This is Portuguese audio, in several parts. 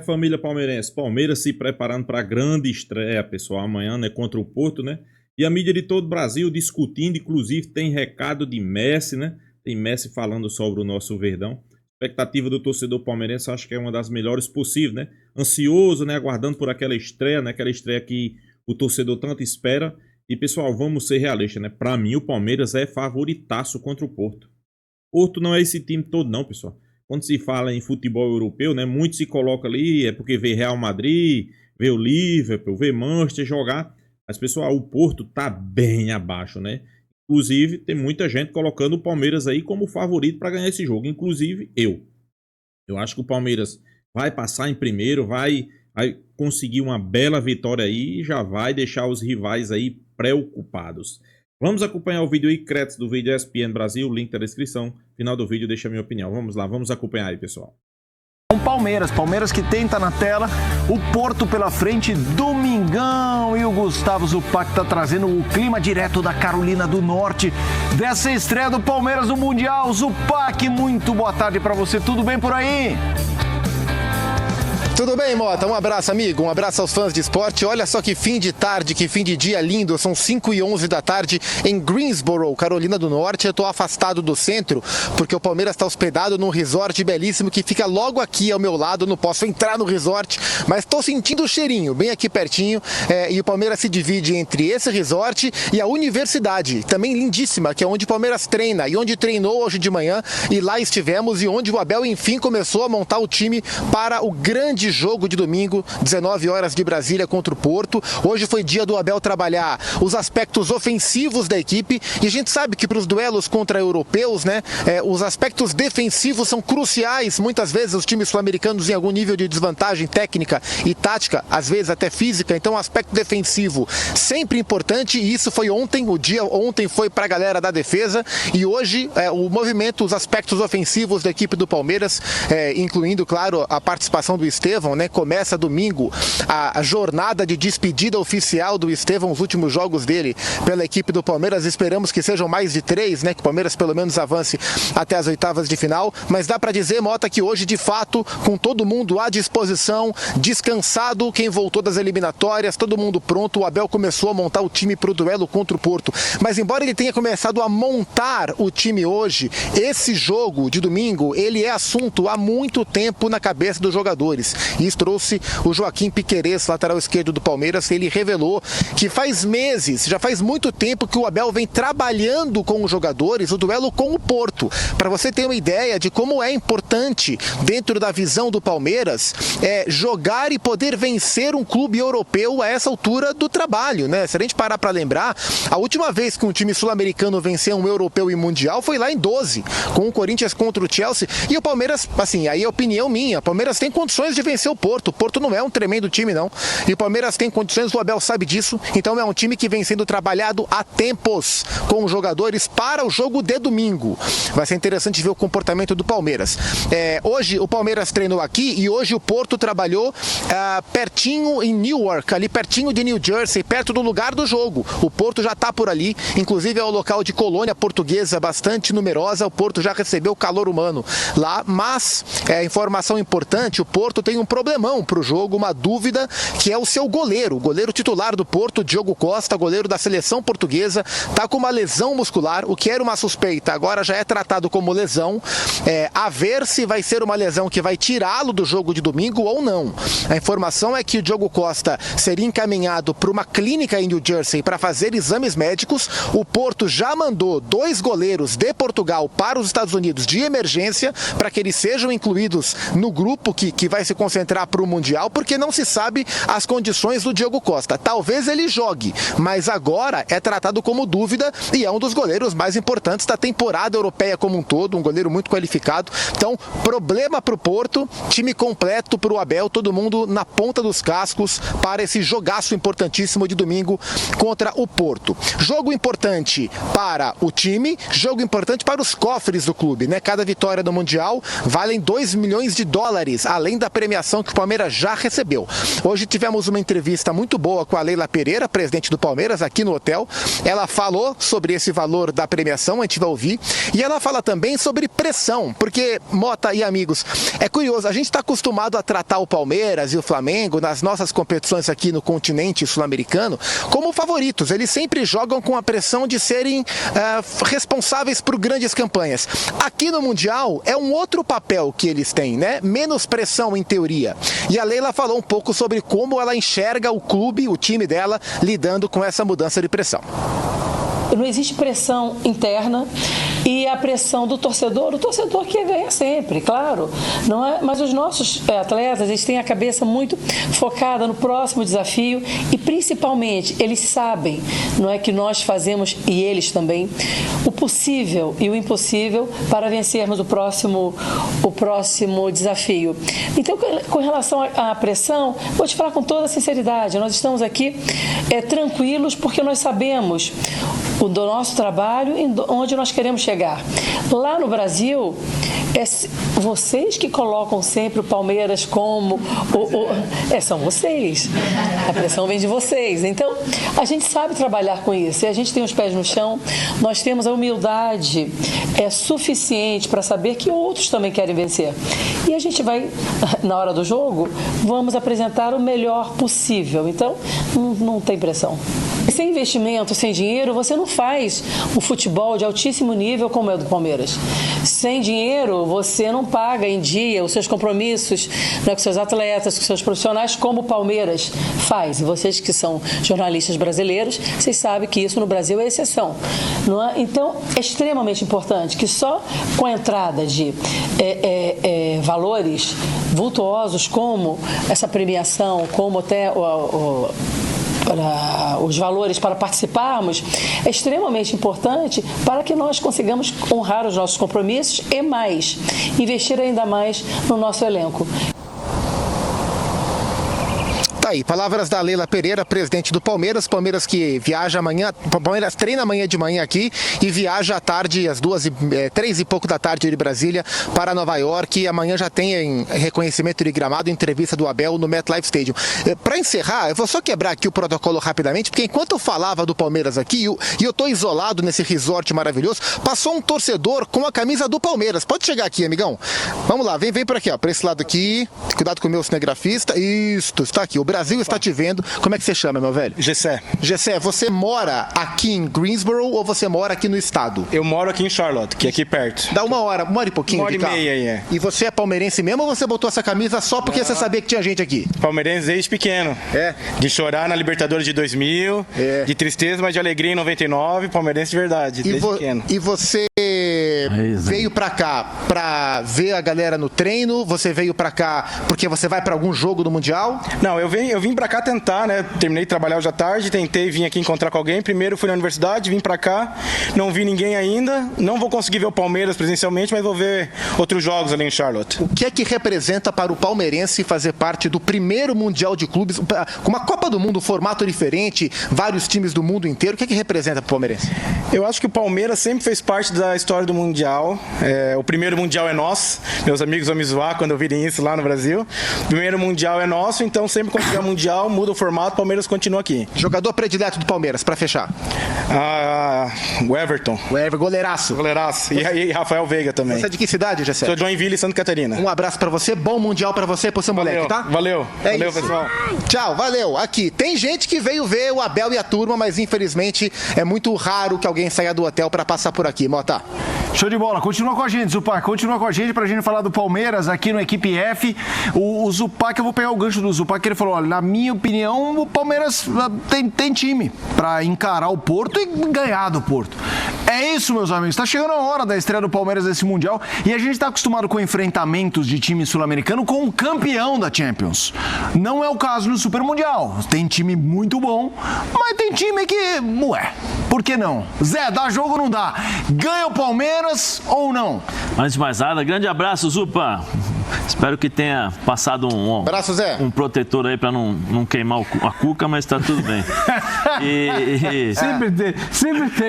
Família palmeirense, Palmeiras se preparando para a grande estreia, pessoal, amanhã, né, contra o Porto, né? E a mídia de todo o Brasil discutindo, inclusive tem recado de Messi, né? Tem Messi falando sobre o nosso Verdão. A expectativa do torcedor palmeirense, acho que é uma das melhores possíveis, né? Ansioso, né, aguardando por aquela estreia, né? Aquela estreia que o torcedor tanto espera. E, pessoal, vamos ser realistas, né? Para mim, o Palmeiras é favoritaço contra o Porto. Porto não é esse time todo não, pessoal. Quando se fala em futebol europeu, né, muito se coloca ali, é porque vê Real Madrid, vê o Liverpool, vê Manchester jogar. Mas, pessoal, o Porto tá bem abaixo, né? Inclusive, tem muita gente colocando o Palmeiras aí como favorito para ganhar esse jogo. Inclusive, eu. Eu acho que o Palmeiras vai passar em primeiro, vai conseguir uma bela vitória aí e já vai deixar os rivais aí preocupados. Vamos acompanhar o vídeo aí, créditos do vídeo ESPN Brasil, link na descrição. Final do vídeo deixa a minha opinião. Vamos lá, vamos acompanhar aí, pessoal. Palmeiras que tenta na tela, o Porto pela frente, domingão, e o Gustavo Zupac tá trazendo o clima direto da Carolina do Norte, dessa estreia do Palmeiras no Mundial. Zupac, muito boa tarde pra você, tudo bem por aí? Tudo bem, Mota? Um abraço, amigo. Um abraço aos fãs de esporte. Olha só que fim de tarde, que fim de dia lindo. São 5h11 da tarde em Greensboro, Carolina do Norte. Eu estou afastado do centro porque o Palmeiras está hospedado num resort belíssimo que fica logo aqui ao meu lado. Não posso entrar no resort, mas estou sentindo o cheirinho bem aqui pertinho. E o Palmeiras se divide entre esse resort e a universidade, também lindíssima, que é onde o Palmeiras treina e onde treinou hoje de manhã. E lá estivemos e onde o Abel, enfim, começou a montar o time para o grande jogo de domingo, 19 horas de Brasília contra o Porto. Hoje foi dia do Abel trabalhar os aspectos ofensivos da equipe e a gente sabe que para os duelos contra europeus, né, os aspectos defensivos são cruciais. Muitas vezes os times sul-americanos em algum nível de desvantagem técnica e tática, às vezes até física, então o aspecto defensivo sempre importante e isso foi ontem, o dia ontem foi para a galera da defesa e hoje o movimento, os aspectos ofensivos da equipe do Palmeiras, incluindo, claro, a participação do Estevão, né? Começa domingo a jornada de despedida oficial do Estevão, os últimos jogos dele pela equipe do Palmeiras. Esperamos que sejam mais de 3, né? Que o Palmeiras pelo menos avance até as oitavas de final. Mas dá para dizer, Mota, que hoje de fato, com todo mundo à disposição, descansado, quem voltou das eliminatórias, todo mundo pronto, o Abel começou a montar o time para o duelo contra o Porto. Mas embora ele tenha começado a montar o time hoje, esse jogo de domingo, ele é assunto há muito tempo na cabeça dos jogadores. E isso trouxe o Joaquim Piquerez, lateral esquerdo do Palmeiras. Ele revelou que faz meses, já faz muito tempo que o Abel vem trabalhando com os jogadores o duelo com o Porto. Para você ter uma ideia de como é importante, dentro da visão do Palmeiras, jogar e poder vencer um clube europeu a essa altura do trabalho, né? Se a gente parar para lembrar, a última vez que um time sul-americano venceu um europeu e mundial foi lá em 12, com o Corinthians contra o Chelsea. E o Palmeiras, assim, aí é opinião minha, o Palmeiras tem condições de vencer o Porto. O Porto não é um tremendo time, não. E o Palmeiras tem condições, o Abel sabe disso. Então é um time que vem sendo trabalhado há tempos com os jogadores para o jogo de domingo. Vai ser interessante ver o comportamento do Palmeiras. Hoje o Palmeiras treinou aqui e hoje o Porto trabalhou pertinho em Newark, ali pertinho de New Jersey, perto do lugar do jogo. O Porto já está por ali, inclusive é um local de colônia portuguesa bastante numerosa. O Porto já recebeu calor humano lá, mas informação importante, o Porto tem um problemão para o jogo, uma dúvida, que é o seu goleiro. O goleiro titular do Porto, Diogo Costa, goleiro da seleção portuguesa, está com uma lesão muscular, o que era uma suspeita, agora já é tratado como lesão. A ver se vai ser uma lesão que vai tirá-lo do jogo de domingo ou não. A informação é que o Diogo Costa seria encaminhado para uma clínica em New Jersey para fazer exames médicos. O Porto já mandou 2 goleiros de Portugal para os Estados Unidos de emergência, para que eles sejam incluídos no grupo que vai se concentrar para o Mundial, porque não se sabe as condições do Diogo Costa. Talvez ele jogue, mas agora é tratado como dúvida e é um dos goleiros mais importantes da temporada europeia como um todo, um goleiro muito qualificado. Então, problema para o Porto, time completo para o Abel, todo mundo na ponta dos cascos para esse jogaço importantíssimo de domingo contra o Porto. Jogo importante para o time, jogo importante para os cofres do clube, né? Cada vitória no Mundial valem $2 milhões, além da premiação premiação que o Palmeiras já recebeu. Hoje tivemos uma entrevista muito boa com a Leila Pereira, presidente do Palmeiras, aqui no hotel. Ela falou sobre esse valor da premiação, a gente vai ouvir, e ela fala também sobre pressão, porque, Mota e amigos, é curioso, a gente está acostumado a tratar o Palmeiras e o Flamengo nas nossas competições aqui no continente sul-americano como favoritos. Eles sempre jogam com a pressão de serem responsáveis por grandes campanhas. Aqui no Mundial é um outro papel que eles têm, né? Menos pressão em teoria. E a Leila falou um pouco sobre como ela enxerga o clube, o time dela, lidando com essa mudança de pressão. Não existe pressão interna e a pressão do torcedor, o torcedor quer ganhar sempre, claro, não é? Mas os nossos atletas, eles têm a cabeça muito focada no próximo desafio e principalmente eles sabem, não é, que nós fazemos, e eles também, o possível e o impossível para vencermos o próximo desafio. Então, com relação à pressão, vou te falar com toda sinceridade, nós estamos aqui tranquilos porque nós sabemos do nosso trabalho e onde nós queremos chegar. Lá no Brasil, vocês que colocam sempre o Palmeiras como são vocês. A pressão vem de vocês. Então, a gente sabe trabalhar com isso. E a gente tem os pés no chão, nós temos a humildade suficiente para saber que outros também querem vencer. E a gente vai, na hora do jogo, vamos apresentar o melhor possível. Então, não tem pressão. Sem investimento, sem dinheiro, você não faz um futebol de altíssimo nível como é o do Palmeiras. Sem dinheiro, você não paga em dia os seus compromissos, né, com seus atletas, com seus profissionais, como o Palmeiras faz. E vocês que são jornalistas brasileiros, vocês sabem que isso no Brasil é exceção. Não é? Então, é extremamente importante que só com a entrada de valores vultuosos como essa premiação, como até os valores para participarmos, é extremamente importante para que nós consigamos honrar os nossos compromissos e mais, investir ainda mais no nosso elenco. Aí, palavras da Leila Pereira, presidente do Palmeiras. Palmeiras que viaja amanhã, Palmeiras treina amanhã de manhã aqui e viaja à tarde, às 3 e pouco da tarde de Brasília, para Nova York. E amanhã já tem reconhecimento de gramado, entrevista do Abel no MetLife Stadium. Para encerrar, eu vou só quebrar aqui o protocolo rapidamente, porque enquanto eu falava do Palmeiras aqui, e eu estou isolado nesse resort maravilhoso, passou um torcedor com a camisa do Palmeiras. Pode chegar aqui, amigão. Vamos lá, vem por aqui, ó, para esse lado aqui. Cuidado com o meu cinegrafista. Isso, está aqui. O Brasil está te vendo. Como é que você chama, meu velho? Gessé. Gessé, você mora aqui em Greensboro ou você mora aqui no estado? Eu moro aqui em Charlotte, que é aqui perto. Dá uma hora e pouquinho de carro. 1 hora e meia aí, é. E você é palmeirense mesmo ou você botou essa camisa só porque você sabia que tinha gente aqui? Palmeirense desde pequeno. É? De chorar na Libertadores de 2000, de tristeza, mas de alegria em 99, palmeirense de verdade, desde pequeno. E você veio pra cá pra ver a galera no treino? Você veio pra cá porque você vai pra algum jogo do Mundial? Não, eu vim pra cá tentar, né? Terminei de trabalhar hoje à tarde, tentei vir aqui encontrar com alguém. Primeiro fui na universidade, vim pra cá, não vi ninguém ainda. Não vou conseguir ver o Palmeiras presencialmente, mas vou ver outros jogos ali em Charlotte. O que é que representa para o palmeirense fazer parte do primeiro Mundial de Clubes, com uma Copa do Mundo, um formato diferente, vários times do mundo inteiro? O que é que representa para o palmeirense? Eu acho que o Palmeiras sempre fez parte da história do Mundial. O primeiro Mundial é nosso. Meus amigos vão me zoar quando ouvirem isso lá no Brasil. O primeiro Mundial é nosso, então sempre quando tiver Mundial, muda o formato, o Palmeiras continua aqui. Jogador predileto do Palmeiras, para fechar? O Everton. O Everton, goleiraço. Goleiraço. E Rafael Veiga também. Você é de que cidade, Gessé? Sou de Joinville, Santa Catarina. Um abraço para você, bom Mundial para você e pro seu moleque, tá? Valeu. Valeu, isso. pessoal. Tchau, valeu. Aqui, tem gente que veio ver o Abel e a turma, mas infelizmente é muito raro que alguém saia do hotel para passar por aqui, Mota. Show de bola. Continua com a gente, Zupac. Continua com a gente pra gente falar do Palmeiras aqui no Equipe F. O Zupac, eu vou pegar o gancho do Zupac, que ele falou, olha, na minha opinião, o Palmeiras tem time pra encarar o Porto e ganhar do Porto. É isso, meus amigos. Tá chegando a hora da estreia do Palmeiras nesse Mundial e a gente tá acostumado com enfrentamentos de time sul-americano com o campeão da Champions. Não é o caso no Super Mundial. Tem time muito bom, mas tem time que, por que não? Zé, dá jogo ou não dá? Ganha o Palmeiras ou não? Antes de mais nada, grande abraço, Zupa. Espero que tenha passado Abraço, Zé. um protetor aí para não queimar a cuca, mas tá tudo bem. Sempre tem.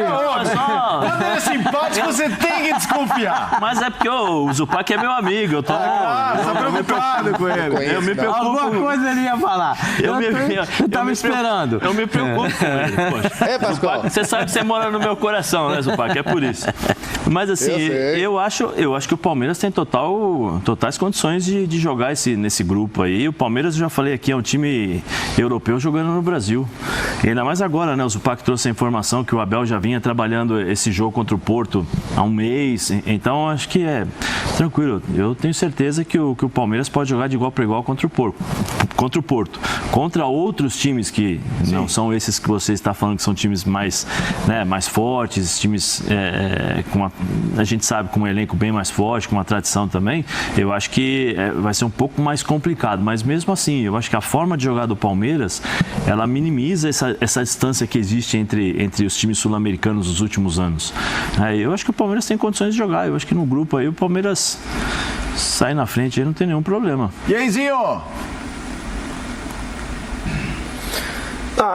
Quando ele é simpático, você tem que desconfiar. Mas é porque o Zupac é meu amigo, eu tô preocupado com ele. Eu me preocupo. Alguma coisa ele ia falar. Eu tava esperando. Eu me preocupo com ele, poxa. Pascoal. Zupac, você sabe que você mora no meu coração, né, Zupac? É por isso. Mas assim, eu acho que o Palmeiras tem totais condições de jogar nesse grupo aí. O Palmeiras, eu já falei aqui, é um time europeu jogando no Brasil. E ainda mais agora, né? O Zupac trouxe a informação que o Abel já vinha trabalhando esse jogo contra o Porto há um mês. Então, acho que é tranquilo. Eu tenho certeza que o Palmeiras pode jogar de igual para igual contra o Porto. Contra outros times que não são esses que você está falando que são times mais fortes, times a gente sabe, com um elenco bem mais forte, com uma tradição também, eu acho que vai ser um pouco mais complicado, mas mesmo assim, eu acho que a forma de jogar do Palmeiras, ela minimiza essa distância que existe entre os times sul-americanos nos últimos anos. Eu acho que o Palmeiras tem condições de jogar, eu acho que no grupo aí o Palmeiras sai na frente, aí não tem nenhum problema. E aí, Zinho?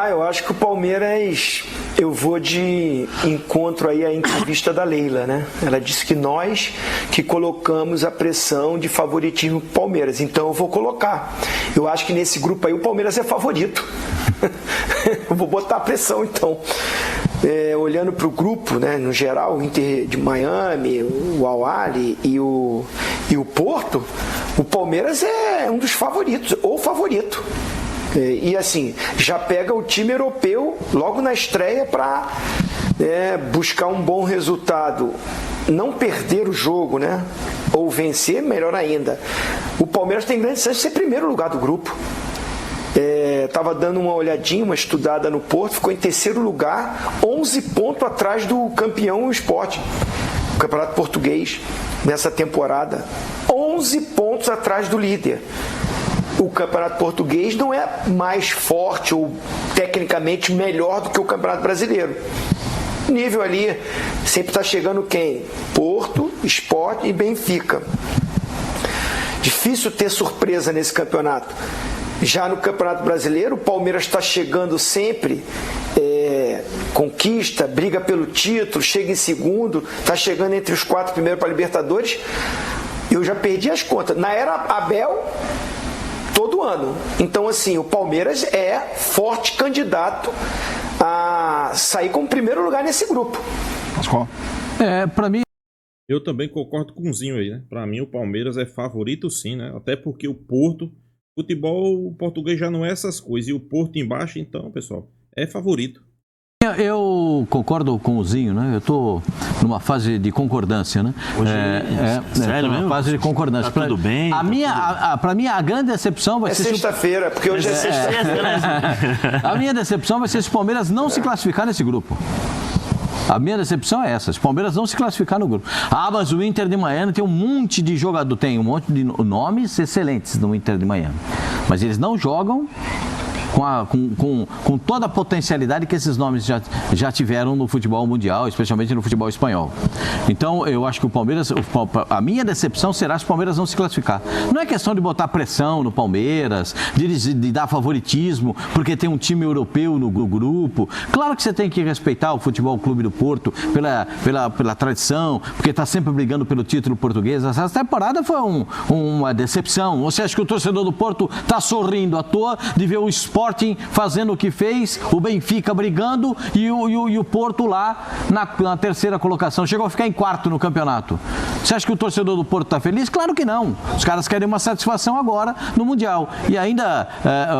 Eu acho que o Palmeiras, eu vou de encontro aí à entrevista da Leila, né? Ela disse que nós que colocamos a pressão de favoritismo pro Palmeiras, então eu vou colocar. Eu acho que nesse grupo aí o Palmeiras é favorito. Eu vou botar a pressão então. Olhando para o grupo, né, no geral, o Inter de Miami, o Al-Ahly e o Porto, o Palmeiras é um dos favoritos, ou favorito. E assim, já pega o time europeu logo na estreia para buscar um bom resultado. Não perder o jogo, né? Ou vencer, melhor ainda. O Palmeiras tem grande chance de ser primeiro lugar do grupo. Estava dando uma olhadinha, uma estudada no Porto, ficou em terceiro lugar, 11 pontos atrás do campeão Sport, o Campeonato Português, nessa temporada. 11 pontos atrás do líder. O Campeonato Português não é mais forte ou tecnicamente melhor do que o Campeonato Brasileiro. O nível ali sempre está chegando quem? Porto, Sport e Benfica. Difícil ter surpresa nesse campeonato. Já no Campeonato Brasileiro, o Palmeiras está chegando sempre, conquista, briga pelo título, chega em segundo, está chegando entre os 4 primeiros para a Libertadores. Eu já perdi as contas. Na era Abel, todo ano. Então, assim, o Palmeiras é forte candidato a sair como primeiro lugar nesse grupo. Pascoal? Para mim... Eu também concordo com o Zinho aí, né? Para mim, o Palmeiras é favorito sim, né? Até porque o Porto, futebol português já não é essas coisas. E o Porto embaixo, então, pessoal, é favorito. Eu concordo com o Zinho, né? Eu estou numa fase de concordância, né? Sério numa mesmo? fase de concordância. Tá tudo bem? Para mim, a grande decepção vai ser... sexta-feira, porque hoje é sexta-feira. A minha decepção vai ser se o Palmeiras não se classificar nesse grupo. A minha decepção é essa, se o Palmeiras não se classificar no grupo. Mas o Inter de Miami tem um monte de jogador, tem um monte de nomes excelentes no Inter de Miami. Mas eles não jogam com toda a potencialidade que esses nomes já tiveram no futebol mundial, especialmente no futebol espanhol. Então, eu acho que o Palmeiras, a minha decepção será se o Palmeiras não se classificar. Não é questão de botar pressão no Palmeiras, de dar favoritismo, porque tem um time europeu no grupo. Claro que você tem que respeitar o Futebol Clube do Porto pela tradição, porque está sempre brigando pelo título português. Essa temporada foi uma decepção. Você acha que o torcedor do Porto está sorrindo à toa de ver o Sporting fazendo o que fez, o Benfica brigando e o Porto lá na terceira colocação. Chegou a ficar em quarto no campeonato. Você acha que o torcedor do Porto está feliz? Claro que não. Os caras querem uma satisfação agora no Mundial. E ainda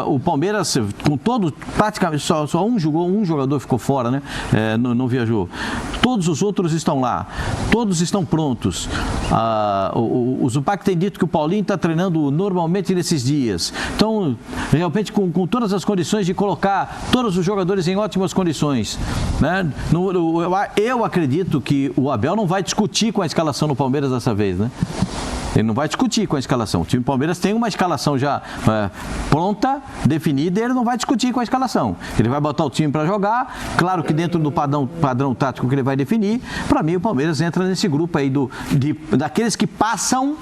o Palmeiras, com todo, praticamente, só um jogador ficou fora, né? Não viajou. Todos os outros estão lá. Todos estão prontos. O Zupac tem dito que o Paulinho está treinando normalmente nesses dias. Então, realmente, com todas as condições de colocar todos os jogadores em ótimas condições, né? Eu acredito que o Abel não vai discutir com a escalação no Palmeiras dessa vez, né? Ele não vai discutir com a escalação. O time do Palmeiras tem uma escalação já pronta, definida, e ele não vai discutir com a escalação. Ele vai botar o time para jogar, claro que dentro do padrão tático que ele vai definir. Para mim, o Palmeiras entra nesse grupo aí daqueles que passam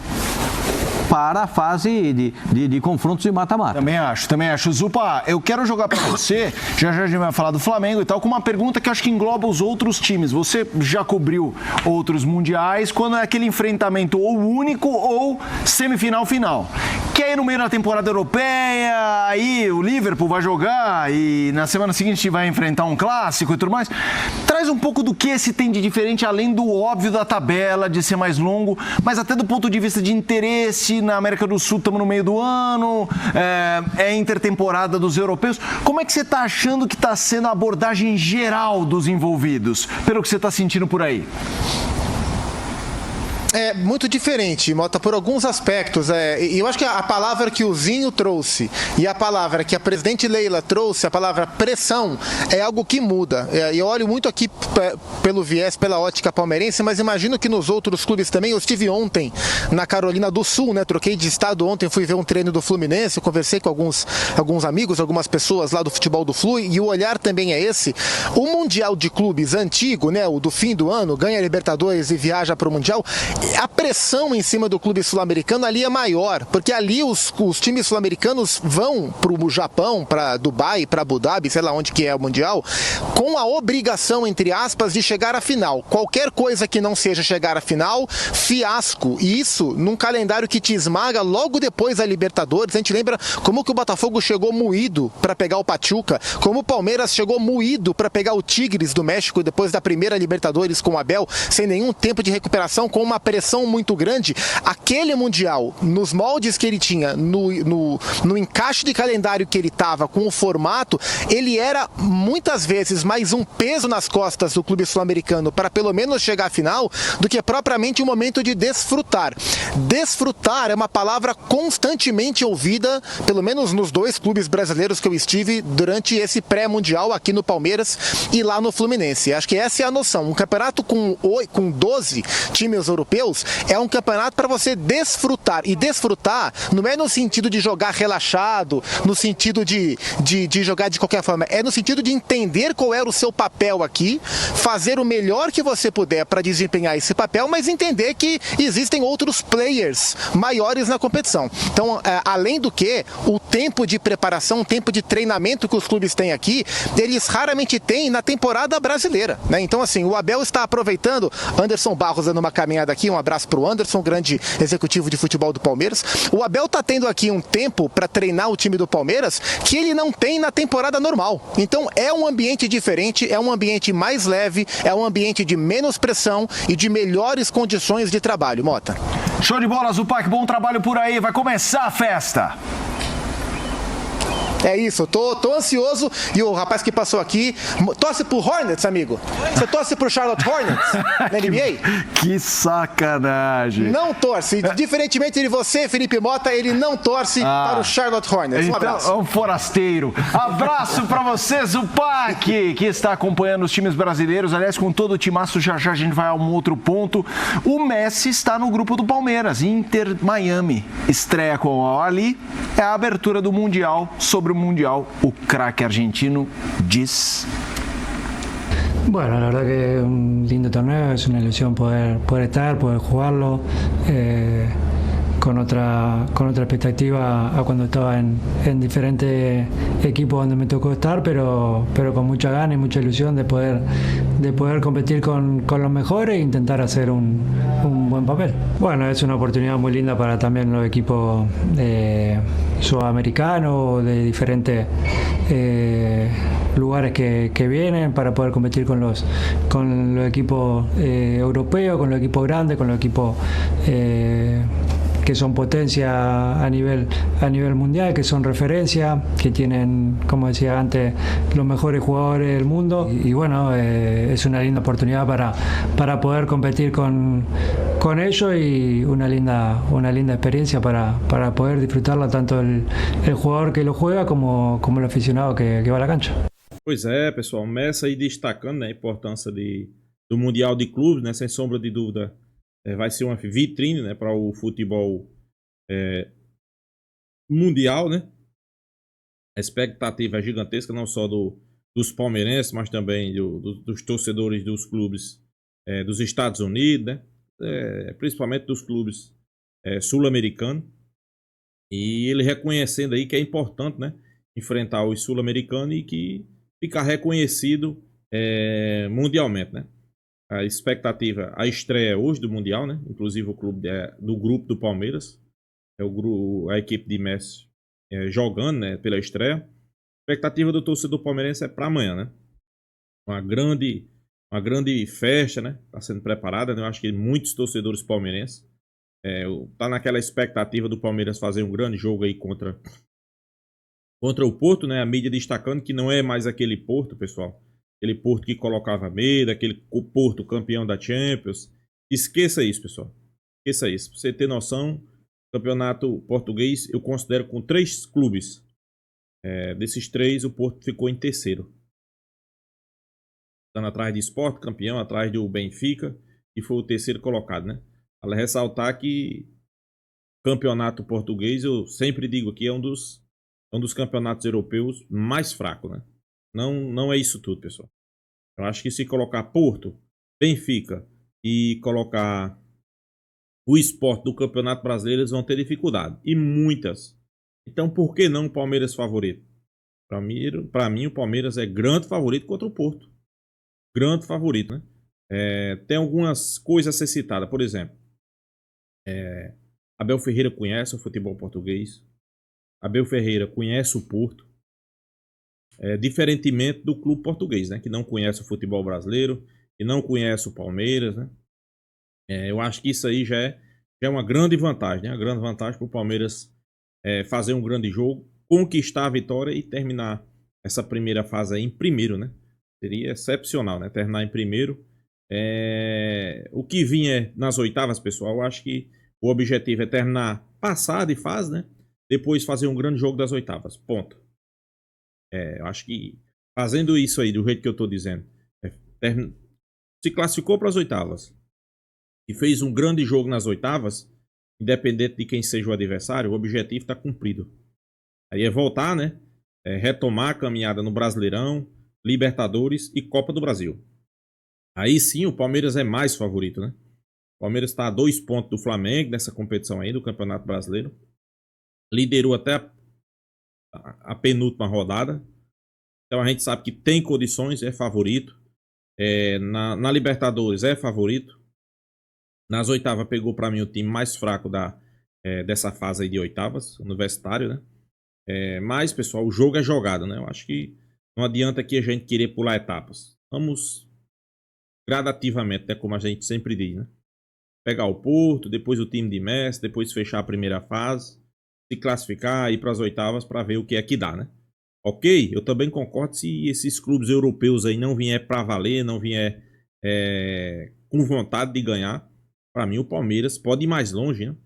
para a fase de confrontos de mata-mata. Também acho. Zupa, eu quero jogar para você, já a gente vai falar do Flamengo e tal, com uma pergunta que eu acho que engloba os outros times. Você já cobriu outros mundiais, quando é aquele enfrentamento ou único ou semifinal-final. Que aí no meio da temporada europeia, aí o Liverpool vai jogar e na semana seguinte vai enfrentar um clássico e tudo mais. Traz um pouco do que esse tem de diferente, além do óbvio da tabela, de ser mais longo, mas até do ponto de vista de interesse. Na América do Sul estamos no meio do ano, é intertemporada dos europeus. Como é que você está achando que está sendo a abordagem geral dos envolvidos, pelo que você está sentindo por aí? É muito diferente, Mota, por alguns aspectos. E eu acho que a palavra que o Zinho trouxe e a palavra que a presidente Leila trouxe, a palavra pressão, é algo que muda. E eu olho muito aqui pelo viés, pela ótica palmeirense, mas imagino que nos outros clubes também. Eu estive ontem na Carolina do Sul, né? Troquei de estado ontem, fui ver um treino do Fluminense, eu conversei com alguns amigos, algumas pessoas lá do futebol do Flu, e o olhar também é esse. O Mundial de Clubes antigo, né? O do fim do ano, ganha a Libertadores e viaja para o Mundial. A pressão em cima do clube sul-americano ali é maior, porque ali os times sul-americanos vão para o Japão, para Dubai, para Abu Dhabi, sei lá onde que é o Mundial, com a obrigação, entre aspas, de chegar à final. Qualquer coisa que não seja chegar à final, fiasco. E isso num calendário que te esmaga logo depois da Libertadores. A gente lembra como que o Botafogo chegou moído para pegar o Pachuca, como o Palmeiras chegou moído para pegar o Tigres do México depois da primeira Libertadores com o Abel, sem nenhum tempo de recuperação, com uma pressão muito grande. Aquele Mundial, nos moldes que ele tinha, no encaixe de calendário que ele estava, com o formato, ele era muitas vezes mais um peso nas costas do clube sul-americano para pelo menos chegar à final, do que propriamente um momento de desfrutar. Desfrutar é uma palavra constantemente ouvida, pelo menos nos dois clubes brasileiros que eu estive durante esse pré-mundial, aqui no Palmeiras e lá no Fluminense. Acho que essa é a noção. Um campeonato com 12 times europeus é um campeonato para você desfrutar. E desfrutar não é no sentido de jogar relaxado, no sentido de jogar de qualquer forma. É no sentido de entender qual era o seu papel aqui, fazer o melhor que você puder para desempenhar esse papel, mas entender que existem outros players maiores na competição. Então, além do que, o tempo de preparação, o tempo de treinamento que os clubes têm aqui, eles raramente têm na temporada brasileira, né? Então, assim, o Abel está aproveitando. Anderson Barros dando uma caminhada aqui, um abraço para o Anderson, grande executivo de futebol do Palmeiras. O Abel está tendo aqui um tempo para treinar o time do Palmeiras que ele não tem na temporada normal. Então é um ambiente diferente, é um ambiente mais leve, é um ambiente de menos pressão e de melhores condições de trabalho. Mota. Show de bola, Zupac, bom trabalho por aí, vai começar a festa. É isso, tô ansioso. E o rapaz que passou aqui torce pro Hornets, amigo. Você torce pro Charlotte Hornets na NBA? Que sacanagem. Não torce. Diferentemente de você, Felipe Mota, ele não torce para o Charlotte Hornets. Um abraço. Então, é um forasteiro. Abraço para você, Zupac, que está acompanhando os times brasileiros. Aliás, com todo o timaço, já a gente vai a um outro ponto. O Messi está no grupo do Palmeiras, Inter Miami. Estreia com o Ali. É a abertura do Mundial. Sobre o Mundial, o craque argentino diz... Bueno, la verdad que es un lindo torneo, es una ilusión poder estar, poder jugarlo con otra expectativa a cuando estaba en diferentes equipos donde me tocó estar, pero con mucha gana y mucha ilusión de poder competir con los mejores e intentar hacer un buen papel. Bueno, es una oportunidad muy linda para también los equipos sudamericanos de diferentes lugares que vienen para poder competir con los equipos europeos, con los equipos grandes, con los equipos que son potencia a nivel mundial, que son referencia, que tienen, como decía antes, los mejores jugadores del mundo. Y bueno, es una linda oportunidad para poder competir con ellos y una linda experiencia para poder disfrutarla tanto el jugador que lo juega como el aficionado que va a la cancha. Pois é, pessoal, Messi aí destacando, né, a importância do Mundial de Clubes, né, sem sombra de dúvida. Vai ser uma vitrine, né, para o futebol mundial, né? A expectativa é gigantesca, não só dos palmeirenses, mas também dos torcedores dos clubes dos Estados Unidos, né? Principalmente dos clubes sul-americanos. E ele reconhecendo aí que é importante, né? Enfrentar os sul-americanos e que ficar reconhecido mundialmente, né? A expectativa, a estreia hoje do Mundial, né? Inclusive o clube do grupo do Palmeiras, a equipe de Messi jogando, né? Pela estreia. A expectativa do torcedor palmeirense é para amanhã, né? Uma grande festa, né? Está sendo preparada, né? Eu acho que muitos torcedores palmeirenses tá naquela expectativa do Palmeiras fazer um grande jogo aí contra o Porto, né? A mídia destacando que não é mais aquele Porto, pessoal. Aquele Porto que colocava medo, aquele Porto campeão da Champions. Esqueça isso, pessoal. Esqueça isso. Pra você ter noção, o campeonato português eu considero com 3 clubes. Desses 3, o Porto ficou em terceiro. Estando atrás de Sport, campeão, atrás do Benfica, e foi o terceiro colocado, né? Vale ressaltar que o campeonato português, eu sempre digo aqui, é um dos campeonatos europeus mais fracos, né? Não é isso tudo, pessoal. Eu acho que se colocar Porto, Benfica e colocar o Sport do Campeonato Brasileiro, eles vão ter dificuldade. E muitas. Então, por que não o Palmeiras favorito? Para mim, o Palmeiras é grande favorito contra o Porto. Grande favorito, né? Tem algumas coisas a ser citadas. Por exemplo, Abel Ferreira conhece o futebol português. Abel Ferreira conhece o Porto. Diferentemente do clube português, né? Que não conhece o futebol brasileiro. Que não conhece o Palmeiras, né? Eu acho que isso aí já é uma grande vantagem, né? Uma grande vantagem para o Palmeiras fazer um grande jogo, conquistar a vitória e terminar essa primeira fase aí em primeiro, né? Seria excepcional, né? Terminar em primeiro. O que vinha nas oitavas, pessoal, eu acho que o objetivo é terminar, passar de fase, né? Depois fazer um grande jogo das oitavas. Ponto. Eu acho que fazendo isso aí, do jeito que eu tô dizendo, se classificou para as oitavas e fez um grande jogo nas oitavas, independente de quem seja o adversário, o objetivo está cumprido. Aí é voltar, né? Retomar a caminhada no Brasileirão, Libertadores e Copa do Brasil. Aí sim o Palmeiras é mais favorito, né? O Palmeiras está a 2 pontos do Flamengo nessa competição aí do Campeonato Brasileiro. Liderou até a penúltima rodada. Então a gente sabe que tem condições, é favorito. Na Libertadores é favorito. Nas oitavas pegou para mim o time mais fraco dessa fase aí de oitavas, Universitário, né? Mas, pessoal, o jogo é jogado, né? Eu acho que não adianta aqui a gente querer pular etapas. Vamos gradativamente, né? Como a gente sempre diz, né? Pegar o Porto, depois o time de Messi, depois fechar a primeira fase, se classificar, ir para as oitavas para ver o que é que dá, né? Ok? Eu também concordo se esses clubes europeus aí não vier para valer, não vier com vontade de ganhar. Para mim o Palmeiras pode ir mais longe, né?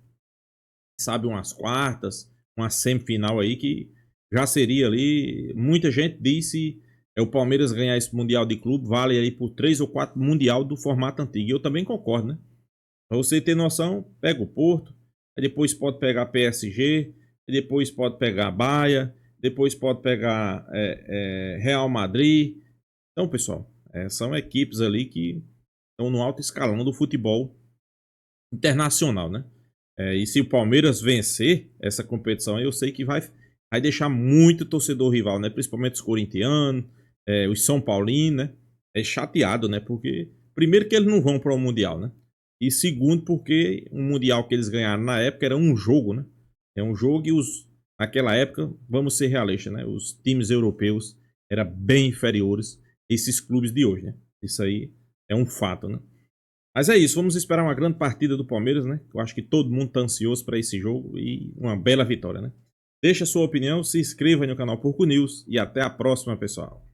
Sabe, umas quartas, uma semifinal aí que já seria ali. Muita gente disse o Palmeiras ganhar esse Mundial de Clube vale aí por 3 ou 4 Mundial do formato antigo. E eu também concordo, né? Pra você ter noção, pega o Porto, depois pode pegar PSG, depois pode pegar Bahia, depois pode pegar Real Madrid. Então, pessoal, são equipes ali que estão no alto escalão do futebol internacional, né? E se o Palmeiras vencer essa competição, eu sei que vai deixar muito torcedor rival, né? Principalmente os corintianos, os São Paulinos, né? Chateado, né? Porque, primeiro, que eles não vão para o Mundial, né? E segundo, porque o Mundial que eles ganharam na época era um jogo, né? É um jogo e naquela época, vamos ser realistas, né? Os times europeus eram bem inferiores a esses clubes de hoje, né? Isso aí é um fato, né? Mas é isso, vamos esperar uma grande partida do Palmeiras, né? Eu acho que todo mundo está ansioso para esse jogo e uma bela vitória, né? Deixa a sua opinião, se inscreva no canal Porco News e até a próxima, pessoal.